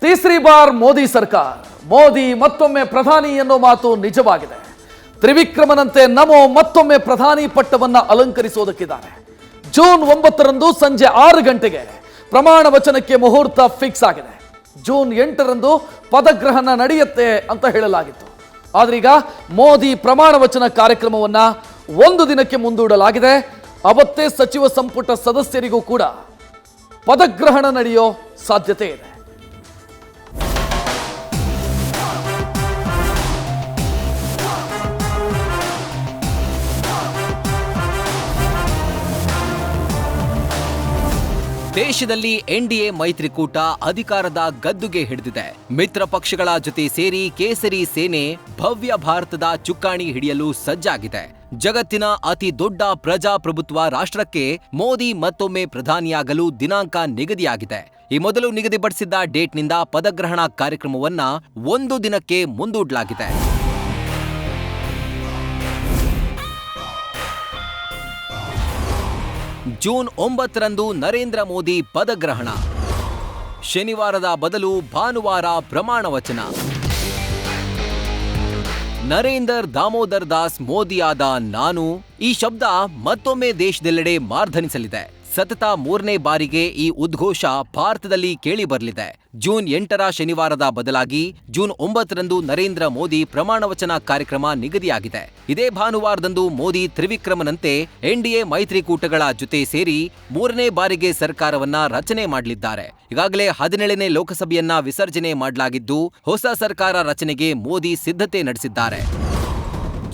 तीसरी बार मोदी सरकार ಮೋದಿ ಮತ್ತೊಮ್ಮೆ ಪ್ರಧಾನಿ ಎನ್ನುವ ಮಾತು ನಿಜವಾಗಿದೆ. ತ್ರಿವಿಕ್ರಮನಂತೆ ನಮೋ ಮತ್ತೊಮ್ಮೆ ಪ್ರಧಾನಿ ಪಟ್ಟವನ್ನ ಅಲಂಕರಿಸೋದಕ್ಕಿದ್ದಾರೆ. ಜೂನ್ 9ರಂದು ಸಂಜೆ 6 ಗಂಟೆಗೆ ಪ್ರಮಾಣ ವಚನಕ್ಕೆ ಮುಹೂರ್ತ ಫಿಕ್ಸ್ ಆಗಿದೆ. ಜೂನ್ 8ರಂದು ಪದಗ್ರಹಣ ನಡೆಯುತ್ತೆ ಅಂತ ಹೇಳಲಾಗಿತ್ತು. ಆದ್ರೀಗ ಮೋದಿ ಪ್ರಮಾಣ ವಚನ ಕಾರ್ಯಕ್ರಮವನ್ನ ಒಂದು ದಿನಕ್ಕೆ ಮುಂದೂಡಲಾಗಿದೆ. ಅವತ್ತೇ ಸಚಿವ ಸಂಪುಟ ಸದಸ್ಯರಿಗೂ ಕೂಡ ಪದಗ್ರಹಣ ನಡೆಯೋ ಸಾಧ್ಯತೆ ಇದೆ. ದೇಶದಲ್ಲಿ ಎನ್ಡಿಎ ಮೈತ್ರಿಕೂಟ ಅಧಿಕಾರದ ಗದ್ದುಗೆ ಹಿಡಿದಿದೆ. ಮಿತ್ರ ಪಕ್ಷಗಳ ಜೊತೆ ಸೇರಿ ಕೇಸರಿ ಸೇನೆ ಭವ್ಯ ಭಾರತದ ಚುಕ್ಕಾಣಿ ಹಿಡಿಯಲು ಸಜ್ಜಾಗಿದೆ. ಜಗತ್ತಿನ ಅತಿ ದೊಡ್ಡ ಪ್ರಜಾಪ್ರಭುತ್ವ ರಾಷ್ಟ್ರಕ್ಕೆ ಮೋದಿ ಮತ್ತೊಮ್ಮೆ ಪ್ರಧಾನಿಯಾಗಲು ದಿನಾಂಕ ನಿಗದಿಯಾಗಿದೆ. ಈ ಮೊದಲು ನಿಗದಿಪಡಿಸಿದ್ದ ಡೇಟ್ನಿಂದ ಪದಗ್ರಹಣ ಕಾರ್ಯಕ್ರಮವನ್ನ ಒಂದು ದಿನಕ್ಕೆ ಮುಂದೂಡಲಾಗಿದೆ. ಜೂನ್ 9ರಂದು ನರೇಂದ್ರ ಮೋದಿ ಪದಗ್ರಹಣ, ಶನಿವಾರದ ಬದಲು ಭಾನುವಾರ ಪ್ರಮಾಣ ವಚನ. ನರೇಂದರ್ ದಾಮೋದರ್ ದಾಸ್ ಮೋದಿಯಾದ ನಾನು ಈ ಶಬ್ದ ಮತ್ತೊಮ್ಮೆ ದೇಶದೆಲ್ಲೆಡೆ ಮಾರ್ಧನಿಸಲಿದೆ. ಸತತ 3ನೇ ಬಾರಿಗೆ ಈ ಉದ್ಘೋಷ ಭಾರತದಲ್ಲಿ ಕೇಳಿ ಬರಲಿದೆ. ಜೂನ್ 8ರ ಶನಿವಾರದ ಬದಲಾಗಿ ಜೂನ್ 9ರಂದು ನರೇಂದ್ರ ಮೋದಿ ಪ್ರಮಾಣ ವಚನ ಕಾರ್ಯಕ್ರಮ ನಿಗದಿಯಾಗಿದೆ. ಇದೇ ಭಾನುವಾರದಂದು ಮೋದಿ ತ್ರಿವಿಕ್ರಮನಂತೆ ಎನ್ಡಿಎ ಮೈತ್ರಿಕೂಟಗಳ ಜೊತೆ ಸೇರಿ 3ನೇ ಬಾರಿಗೆ ಸರ್ಕಾರವನ್ನ ರಚನೆ ಮಾಡಲಿದ್ದಾರೆ. ಈಗಾಗಲೇ 17ನೇ ಲೋಕಸಭೆಯನ್ನ ವಿಸರ್ಜನೆ ಮಾಡಲಾಗಿದ್ದು, ಹೊಸ ಸರ್ಕಾರ ರಚನೆಗೆ ಮೋದಿ ಸಿದ್ಧತೆ ನಡೆಸಿದ್ದಾರೆ.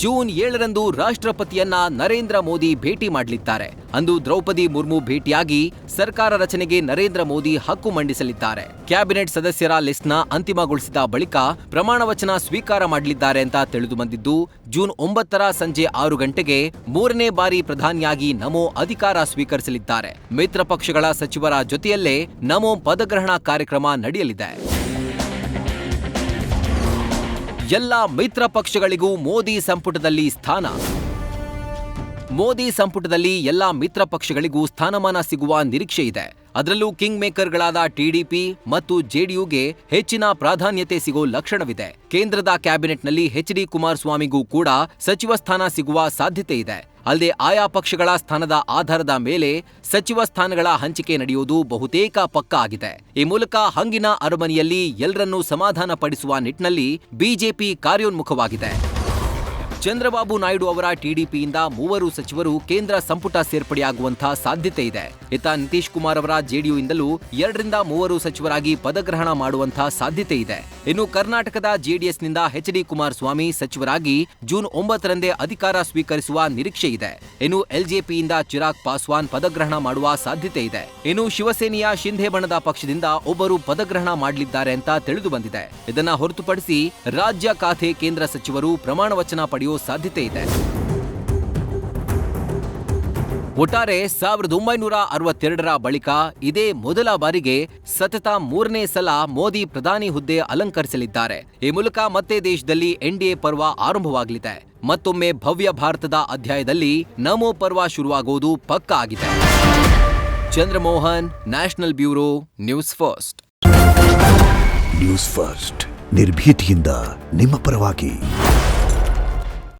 ಜೂನ್ 7ರಂದು ರಾಷ್ಟ್ರಪತಿಯನ್ನ ನರೇಂದ್ರ ಮೋದಿ ಭೇಟಿ ಮಾಡಲಿದ್ದಾರೆ. ಅಂದು ದ್ರೌಪದಿ ಮುರ್ಮು ಭೇಟಿಯಾಗಿ ಸರ್ಕಾರ ರಚನೆಗೆ ನರೇಂದ್ರ ಮೋದಿ ಹಕ್ಕು ಮಂಡಿಸಲಿದ್ದಾರೆ. ಕ್ಯಾಬಿನೆಟ್ ಸದಸ್ಯರ ಲಿಸ್ಟ್ನ ಅಂತಿಮಗೊಳಿಸಿದ ಬಳಿಕ ಪ್ರಮಾಣ ವಚನ ಸ್ವೀಕಾರ ಮಾಡಲಿದ್ದಾರೆ ಅಂತ ತಿಳಿದು ಬಂದಿದ್ದು, ಜೂನ್ 9ರ ಸಂಜೆ 6 ಗಂಟೆಗೆ 3ನೇ ಬಾರಿ ಪ್ರಧಾನಿಯಾಗಿ ನಮೋ ಅಧಿಕಾರ ಸ್ವೀಕರಿಸಲಿದ್ದಾರೆ. ಮಿತ್ರ ಪಕ್ಷಗಳ ಸಚಿವರ ಜೊತೆಯಲ್ಲೇ ನಮೋ ಪದಗ್ರಹಣ ಕಾರ್ಯಕ್ರಮ ನಡೆಯಲಿದೆ. ಎಲ್ಲ ಮಿತ್ರ ಪಕ್ಷಗಳಿಗೂ ಮೋದಿ ಸಂಪುಟದಲ್ಲಿ ಸ್ಥಾನ. ಮೋದಿ ಸಂಪುಟದಲ್ಲಿ ಎಲ್ಲ ಮಿತ್ರ ಪಕ್ಷಗಳಿಗೂ ಸ್ಥಾನಮಾನ ಸಿಗುವ ನಿರೀಕ್ಷೆ ಇದೆ. ಅದರಲ್ಲೂ ಕಿಂಗ್ ಮೇಕರ್ಗಳಾದ ಟಿಡಿಪಿ ಮತ್ತು ಜೆಡಿಯುಗೆ ಹೆಚ್ಚಿನ ಪ್ರಾಧಾನ್ಯತೆ ಸಿಗೋ ಲಕ್ಷಣವಿದೆ. ಕೇಂದ್ರದ ಕ್ಯಾಬಿನೆಟ್ನಲ್ಲಿ ಎಚ್.ಡಿ. ಕುಮಾರಸ್ವಾಮಿಗೂ ಕೂಡ ಸಚಿವ ಸ್ಥಾನ ಸಿಗುವ ಸಾಧ್ಯತೆ ಇದೆ. ಅಲ್ಲದೆ ಆಯಾ ಪಕ್ಷಗಳ ಸ್ಥಾನದ ಆಧಾರದ ಮೇಲೆ ಸಚಿವ ಸ್ಥಾನಗಳ ಹಂಚಿಕೆ ನಡೆಯುವುದು ಬಹುತೇಕ ಪಕ್ಕಾ ಆಗಿದೆ. ಈ ಮೂಲಕ ಹಂಗಿನ ಅರಮನೆಯಲ್ಲಿ ಎಲ್ಲರನ್ನೂ ಸಮಾಧಾನ ಪಡಿಸುವ ನಿಟ್ಟಿನಲ್ಲಿ ಬಿಜೆಪಿ ಕಾರ್ಯೋನ್ಮುಖವಾಗಿದೆ. ಚಂದ್ರಬಾಬು ನಾಯ್ಡು ಅವರ ಟಿಡಿಪಿಯಿಂದ 3 ಸಚಿವರು ಕೇಂದ್ರ ಸಂಪುಟ ಸೇರ್ಪಡೆಯಾಗುವಂತಹ ಸಾಧ್ಯತೆ ಇದೆ. ಇತ್ತ ನಿತೀಶ್ ಕುಮಾರ್ ಅವರ ಜೆಡಿಯುಯಿಂದಲೂ 2ರಿಂದ 3 ಸಚಿವರಾಗಿ ಪದಗ್ರಹಣ ಮಾಡುವಂತಹ ಸಾಧ್ಯತೆ ಇದೆ. ಇನ್ನು ಕರ್ನಾಟಕದ ಜೆಡಿಎಸ್ನಿಂದ ಎಚ್.ಡಿ. ಕುಮಾರಸ್ವಾಮಿ ಸಚಿವರಾಗಿ ಜೂನ್ 9ರಂದೇ ಅಧಿಕಾರ ಸ್ವೀಕರಿಸುವ ನಿರೀಕ್ಷೆ ಇದೆ. ಇನ್ನು ಎಲ್ಜೆಪಿಯಿಂದ ಚಿರಾಗ್ ಪಾಸ್ವಾನ್ ಪದಗ್ರಹಣ ಮಾಡುವ ಸಾಧ್ಯತೆ ಇದೆ. ಇನ್ನು ಶಿವಸೇನೆಯ ಶಿಂಧೆ ಬಣದ ಪಕ್ಷದಿಂದ ಒಬ್ಬರು ಪದಗ್ರಹಣ ಮಾಡಲಿದ್ದಾರೆ ಅಂತ ತಿಳಿದು ಬಂದಿದೆ. ಇದನ್ನ ಹೊರತುಪಡಿಸಿ ರಾಜ್ಯ ಖಾತೆ ಕೇಂದ್ರ ಸಚಿವರು ಪ್ರಮಾಣ ವಚನ ಪಡೆಯುವ ಸಾಧ್ಯತೆ ಇದೆ. ಒಟ್ಟಾರೆ 1962ರ ಬಳಿಕ ಇದೇ ಮೊದಲ ಬಾರಿಗೆ ಸತತ 3ನೇ ಸಲ ಮೋದಿ ಪ್ರಧಾನಿ ಹುದ್ದೆ ಅಲಂಕರಿಸಲಿದ್ದಾರೆ. ಈ ಮೂಲಕ ಮತ್ತೆ ದೇಶದಲ್ಲಿ ಎನ್ಡಿಎ ಪರ್ವ ಆರಂಭವಾಗಲಿದೆ. ಮತ್ತೊಮ್ಮೆ ಭವ್ಯ ಭಾರತದ ಅಧ್ಯಾಯದಲ್ಲಿ ನಮೋ ಪರ್ವ ಶುರುವಾಗುವುದು ಪಕ್ಕಾ ಆಗಿದೆ. Chandramohan, national bureau, news first. News first ನಿರ್ಭೀತಿಯಿಂದ ನಿಮ್ಮ ಪರವಾಗಿ.